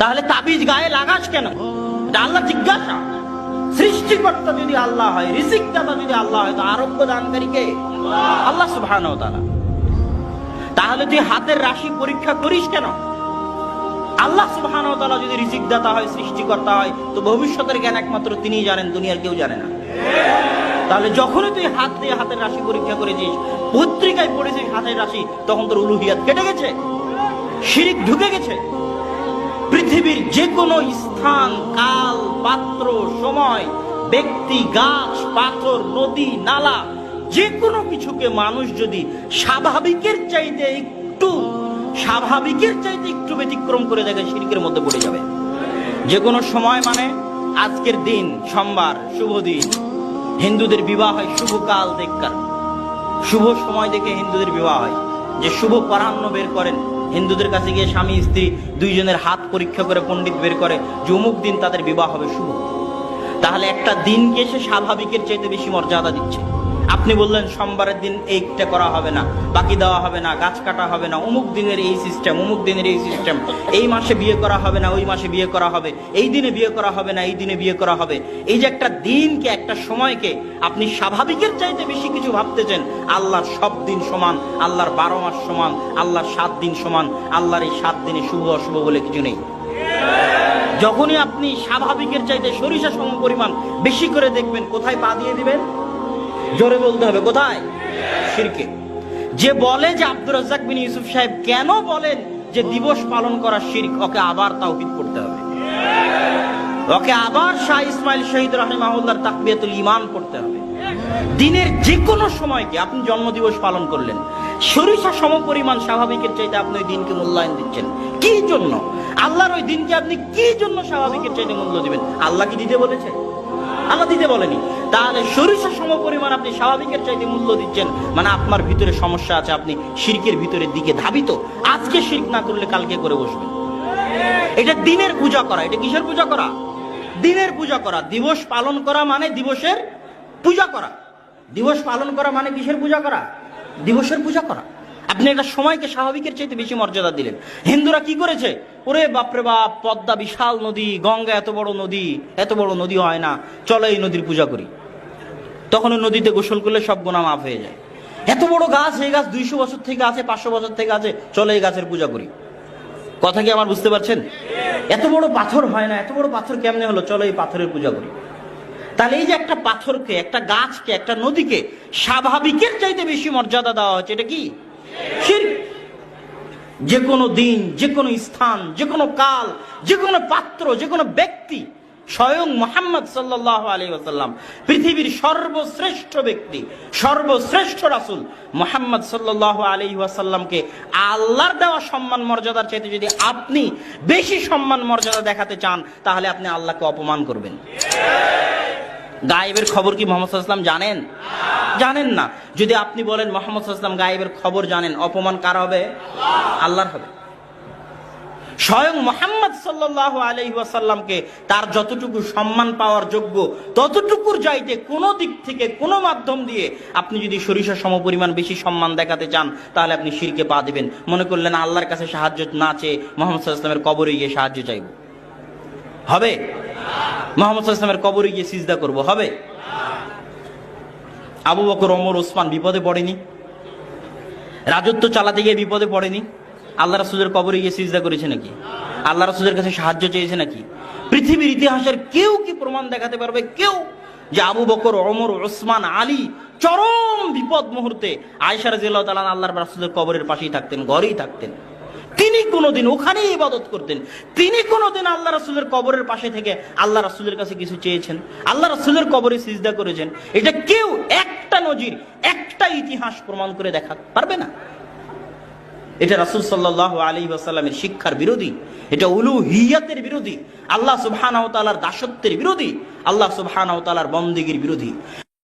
তাহলে তাবিজ গায়ে লাগাস কেন? এটা আল্লাহ জিজ্ঞাসা। সৃষ্টিকর্তা যদি আল্লাহ হয়, রিজিক দাতা যদি আল্লাহ হয়, তো আরোগ্য দানকারী কে? আল্লাহ সুবহানাহু ওয়া তাআলা। তাহলে তুই হাতের রাশি পরীক্ষা করিস কেন? আল্লাহ সুবহানাহু ওয়া তাআলা যদি রিজিক দাতা হয়, সৃষ্টিকর্তা হয়, তো ভবিষ্যতের জ্ঞান একমাত্র তিনিই জানেন, দুনিয়ার কেউ জানে না। তাহলে যখনই তুই হাত দিয়ে হাতের রাশি পরীক্ষা করেছিস, পত্রিকায় পড়েছিস হাতের রাশি, তখন তোর উলুহিয়াত কেটে গেছে, শিরিক ঢুকে গেছে। পৃথিবীর যে কোনো স্থান, কাল, পাত্র, সময়, ব্যক্তি, গাছ, পাথর, নদী, নালা, যে কোনো কিছুকে মানুষ যদি স্বাভাবিকের চাইতে একটু ব্যতিক্রম করে দেখে, শিরকের মধ্যে পড়ে যাবে। যে কোনো সময় মানে আজকের দিন সোমবার, শুভ দিন, হিন্দুদের বিবাহ হয় শুভ কাল দেখকার, শুভ সময় দেখে হিন্দুদের বিবাহ হয়। যে শুভ পরাহ্ন বের করেন, হিন্দুদের কাছে গিয়ে স্বামী স্ত্রী দুইজনের হাত পরীক্ষা করে পণ্ডিত বের করে যে অমুক দিন তাদের বিবাহ হবে শুভ। তাহলে একটা দিনকে সে স্বাভাবিকের চাইতে বেশি মর্যাদা দিচ্ছে। আপনি বললেন সোমবারের দিন এইটা করা হবে না, বাকি দেওয়া হবে না, গাছ কাটা হবে না, অমুক দিনের এই সিস্টেম, অমুক দিনের এই সিস্টেম, এই মাসে বিয়ে করা হবে না, ওই মাসে বিয়ে করা হবে, এই দিনে বিয়ে করা হবে না, এই দিনে বিয়ে করা হবে। এই যে একটা দিনকে, একটা সময়কে আপনি স্বাভাবিকের চাইতে বেশি কিছু ভাবতেছেন। আল্লাহর সব দিন সমান, আল্লাহর 12 মাস সমান, আল্লাহর 7 দিন সমান, আল্লাহর এই 7 দিনে শুভ অশুভ বলে কিছু নেই। যখনই আপনি স্বাভাবিকের চাইতে সরিষা সম পরিমাণ বেশি করে দেখবেন, কোথায় পা দিয়ে দিবেন? জোরে বলতে হবে, কোথায়? শিরকে। যে বলে যে আব্দুর রাজ্জাক বিন ইউসুফ সাহেব কেন বলেন যে দিবস পালন করা শিরক, ওকে আবার তাওহীদ পড়তে হবে, ওকে আবার শাহ ইসমাইল শহীদ রাহিমাহুল্লাহর তাকবিয়াতুল ঈমান পড়তে হবে। দিনের যে কোনো সময়কে আপনি জন্মদিবস পালন করলেন, সরিষা সম পরিমাণ স্বাভাবিকের চাইতে আপনি ওই দিনকে মূল্যায়ন দিচ্ছেন। কি জন্য? আল্লাহর ওই দিনকে আপনি কি জন্য স্বাভাবিকের চাইতে মূল্য দিবেন? আল্লাহ কি দিতে বলেছে? আল্লাহ দিতে বলেনি। তাহলে সরিষা সম পরিমাণ আপনি স্বাভাবিকের চাইতে মূল্য দিচ্ছেন, মানে আপনার ভিতরে সমস্যা আছে, আপনি শিরকের ভিতরের দিকে ধাবিত। আজকে শিরক না করলে কালকে করে বসবেন। এটা দিনের পূজা করা। এটা কিসের পূজা করা? দিনের পূজা করা। দিবস পালন করা মানে দিবসের পূজা করা। দিবস পালন করা মানে কিসের পূজা করা? দিবসের পূজা করা। আপনি একটা সময়কে স্বাভাবিকের চাইতে বেশি মর্যাদা দিলেন। হিন্দুরা কি করেছে? ওরে বাপরে বাপ, পদ্মা বিশাল নদী, গঙ্গা এত বড় নদী, এত বড় নদী হয় না, চলো এই নদীর পূজা করি। তখন ওই নদীতে গোসল করলে সব গুনাহ মাফ হয়ে যায়। এত বড় গাছ, এই গাছ 200 বছর থেকে আছে, 500 বছর থেকে আছে, চলো এই গাছের পূজা করি। কথা কি আমার বুঝতে পারছেন? এত বড় পাথর হয় না, এত বড় পাথর কেমনে হলো, চলো এই পাথরের পূজা করি। তাহলে এই যে একটা পাথরকে, একটা গাছকে, একটা নদীকে স্বাভাবিকের চাইতে বেশি মর্যাদা দেওয়া হচ্ছে, এটা কি শিরক? যে কোনো দিন, যে কোনো স্থান, যে কোনো কাল, যে কোনো পাত্র, যে কোনো ব্যক্তি, স্বয়ং মুহাম্মদ সাল্লাল্লাহু আলাইহি ওয়াসাল্লাম, পৃথিবীর সর্বশ্রেষ্ঠ ব্যক্তি, সর্বশ্রেষ্ঠ রাসূল মুহাম্মদ সাল্লাল্লাহু আলাইহি ওয়াসাল্লামকে আল্লাহর দেওয়া সম্মান মর্যাদার চাইতে যদি আপনি বেশি সম্মান মর্যাদা দেখাতে চান, তাহলে আপনি আল্লাহকে অপমান করবেন। গায়েবের খবর কি মুহাম্মদ সাল্লাল্লাহু আলাইহি ওয়াসাল্লাম জানেন? জানেন না। যদি আপনি বলেন মুহাম্মদ সাল্লাল্লাহু আলাইহি ওয়াসাল্লাম গায়েবের খবর জানেন, অপমান কার হবে? আল্লাহর হবে। স্বয়ং মুহাম্মদ সাল্লাল্লাহু আলাইহি ওয়াসাল্লামকে তার যতটুকু সম্মান পাওয়ার যোগ্য, ততটুকুর চাইতে কোনো দিক থেকে, কোনো মাধ্যম দিয়ে আপনি যদি সরিষা সমপরিমাণ বেশি সম্মান দেখাতে চান, তাহলে আপনি শিরকে পা দিবেন। মনে করলেন আল্লাহর কাছে সাহায্য না চেয়ে মুহাম্মদ সাল্লাল্লাহু আলাইহি ওয়াসাল্লামের কবরে গিয়ে সাহায্য চাইব, হবে? মুহাম্মদ সাল্লাল্লাহু আলাইহি ওয়াসাল্লামের কবরে গিয়ে সিজদা করব, হবে? আবু বকর, ওমর, ওসমান বিপদে পড়েনি? রাজত্ব চালাতে গিয়ে বিপদে পড়েনি? আল্লাহ রাসূলের কবরে গিয়ে সিজদা করেছে নাকি? আল্লাহ রাসূলের কাছে সাহায্য চেয়েছে নাকি? পৃথিবীর ইতিহাসের কেউ কি প্রমাণ দেখাতে পারবে? কেউ যে আবু বকর, ওমর, ওসমান, আলী চরম বিপদ মুহূর্তে আয়েশা রাদিয়াল্লাহু তাআলা আল্লাহর রাসূলের কবরের পাশেই থাকতেন, ঘরেই থাকতেন। তিনি কোনোদিন ওখানেই ইবাদত করতেন। তিনি কোনোদিন আল্লাহ রাসূলের কবরের পাশে থেকে আল্লাহ রাসূলের কাছে কিছু চেয়েছেন? আল্লাহ রাসূলের কবরে সিজদা করেছেন? এটা কেউ একটা নজির, একটা ইতিহাস প্রমাণ করে দেখাতে পারবে না। এটা রাসূল সাল্লাল্লাহু আলাইহি ওয়াসাল্লামের শিক্ষার বিরোধী, এটা উলুহিয়াতের বিরোধী, আল্লাহ সুবহানাহু ওয়া তাআলার দাসত্বের বিরোধী, আল্লাহ সুবহানাহু ওয়া তাআলার বন্দেগীর বিরোধী।